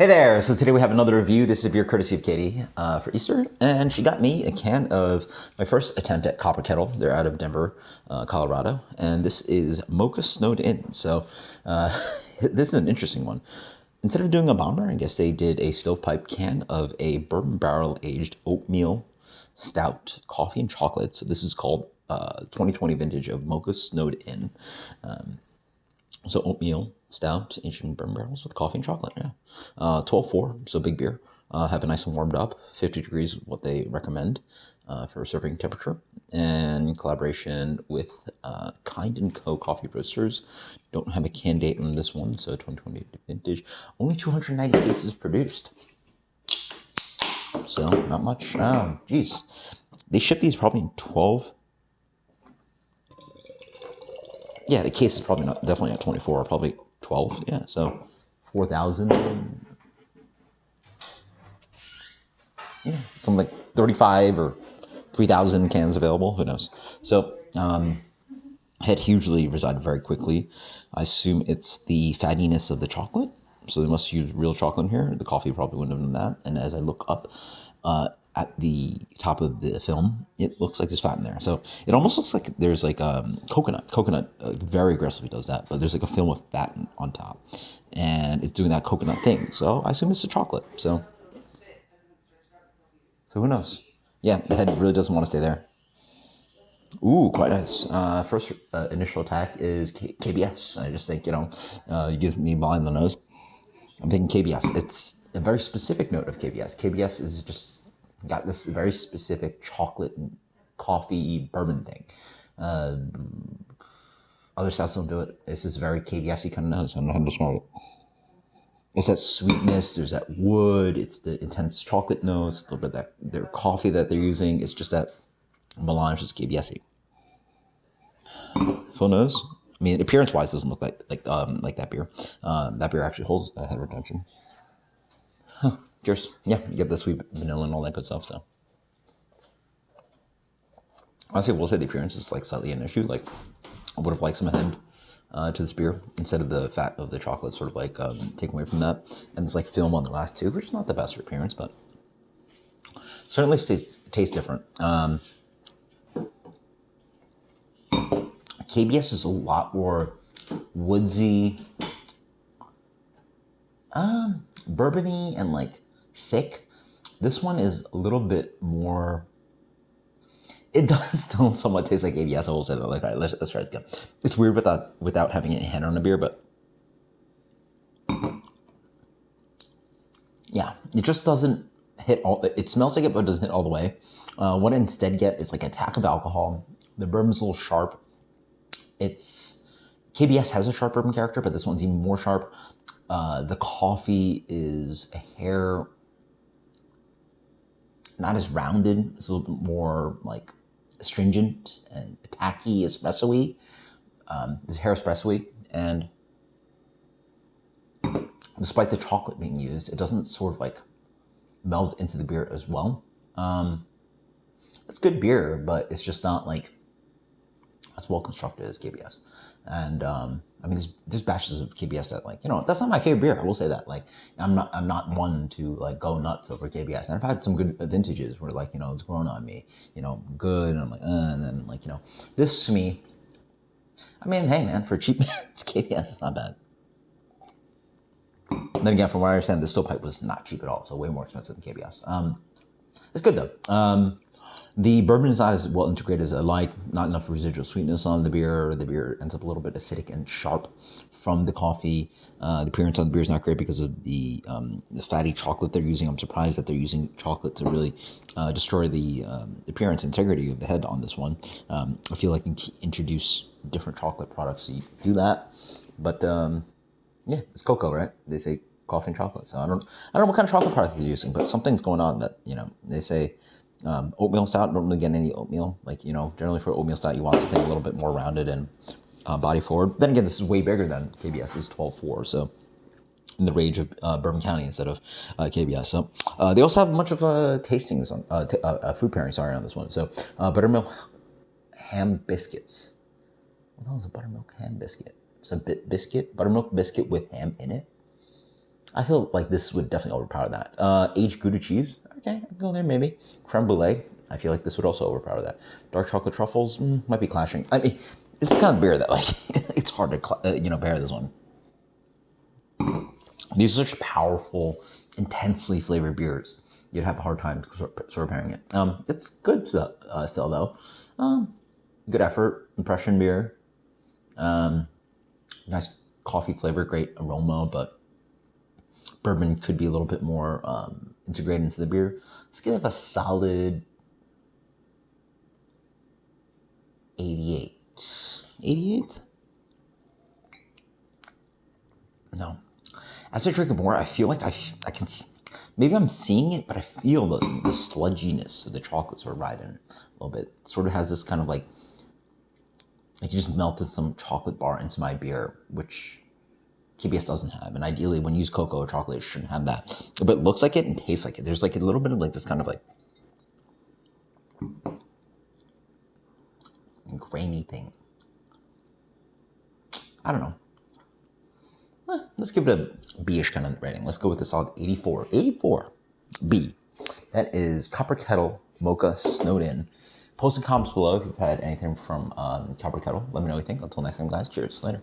Hey there! So today we have another review. This is a beer courtesy of Katie for Easter, and she got me a can of my first attempt at Copper Kettle. They're out of Denver, Colorado, and this is Mocha Snowed In. So this is an interesting one. Instead of doing a bomber, I guess they did a stovepipe can of a bourbon barrel aged oatmeal stout, coffee and chocolate. So this is called 2020 vintage of Mocha Snowed In. So oatmeal, stout, aged bourbon barrels with coffee and chocolate, yeah. 12.4, so big beer. Have it nice and warmed up. 50 degrees, what they recommend for serving temperature. And in collaboration with Kind & Co. Coffee Roasters. Don't have a can date on this one, so 2020 vintage. Only 290 cases produced. So, not much. Oh, geez. They ship these probably in 12. Yeah, the case is probably definitely not 24, probably 12. Yeah, so 4,000. Yeah, something like 35 or 3,000 cans available. Who knows? So, had hugely resided very quickly. I assume it's the fattiness of the chocolate. So they must use real chocolate in here. The coffee probably wouldn't have done that. And as I look up at the top of the film, it looks like there's fat in there. So it almost looks like there's like coconut. Coconut very aggressively does that, but there's like a film of fat on top. And it's doing that coconut thing. So I assume it's the chocolate. So who knows? Yeah, the head really doesn't want to stay there. Ooh, quite nice. First initial attack is KBS. I just think, you give me blind the nose. I'm thinking KBS. It's a very specific note of KBS. KBS is just got this very specific chocolate and coffee bourbon thing. Other styles don't do it. This is very KBS-y kind of nose. I don't know how to describe it. It's that sweetness. There's that wood. It's the intense chocolate notes. A little bit that their coffee that they're using. It's just that melange is KBS-y. Full nose. I mean, appearance-wise, doesn't look like that beer. That beer actually holds a head retention. Huh. Cheers. Yeah, you get the sweet vanilla and all that good stuff. So, honestly, we'll say the appearance is like slightly an issue. Like, I would have liked some head to this beer instead of the fat of the chocolate, sort of like taken away from that. And it's like film on the last two, which is not the best for appearance, but certainly tastes different. KBS is a lot more woodsy, bourbony, and like thick. This one is a little bit more. It does still somewhat taste like KBS. I will say that. Like, all right, let's try this again. It's weird without having a hand on a beer, but yeah, it just doesn't hit all. It smells like it, but it doesn't hit all the way. What I instead get is like a tack of alcohol. The bourbon's a little sharp. KBS has a sharp bourbon character, but this one's even more sharp. The coffee is a hair not as rounded. It's a little bit more like astringent and tacky, espresso-y. It's hair espresso-y, and despite the chocolate being used, it doesn't sort of like meld into the beer as well. It's good beer, but it's just not like as well constructed as KBS. And I mean, there's batches of KBS that, like, that's not my favorite beer. I will say that. Like, I'm not one to like go nuts over KBS. And I've had some good vintages where, like, it's grown on me, good, and I'm like, and then, like, this to me, I mean, hey man, for cheap, it's KBS. It's not bad. And then again, from what I understand, the stovepipe was not cheap at all, so way more expensive than KBS. It's good though. The bourbon is not as well integrated as I like. Not enough residual sweetness on the beer. The beer ends up a little bit acidic and sharp from the coffee. The appearance on the beer is not great because of the fatty chocolate they're using. I'm surprised that they're using chocolate to really destroy the appearance integrity of the head on this one. I feel like you can introduce different chocolate products so you do that. But yeah, it's cocoa, right? They say coffee and chocolate. So I don't know what kind of chocolate product they're using, but something's going on that, they say. Oatmeal stout, don't really get any oatmeal. Like, generally for oatmeal stout, you want something a little bit more rounded and body forward. Then again, this is way bigger than KBS. This is 12.4, so in the range of Bourbon County instead of KBS. So they also have a bunch of tastings on food pairing. Sorry, on this one. So buttermilk ham biscuits. What the hell is a buttermilk ham biscuit? It's a biscuit, buttermilk biscuit with ham in it. I feel like this would definitely overpower that. Aged Gouda cheese. Okay, I can go there maybe. Creme brulee. I feel like this would also overpower that. Dark chocolate truffles might be clashing. I mean, it's the kind of beer that like it's hard to pair this one. These are such powerful, intensely flavored beers. You'd have a hard time sort of pairing it. It's good still though. Good effort, impression beer. Nice coffee flavor, great aroma, but bourbon could be a little bit more integrated into the beer. Let's give it a solid 88. 88? No. As I drink it more, I feel like I can, maybe I'm seeing it, but I feel the sludginess of the chocolate sort of ride in a little bit. It sort of has this kind of like you just melted some chocolate bar into my beer, which KBS doesn't have. And ideally, when you use cocoa or chocolate, it shouldn't have that. But it looks like it and tastes like it. There's like a little bit of like this kind of like grainy thing. I don't know. Let's give it a B-ish kind of rating. Let's go with the solid 84. 84. B. That is Copper Kettle Mocha Snowed In. Post in comments below if you've had anything from Copper Kettle. Let me know what you think. Until next time, guys. Cheers. Later.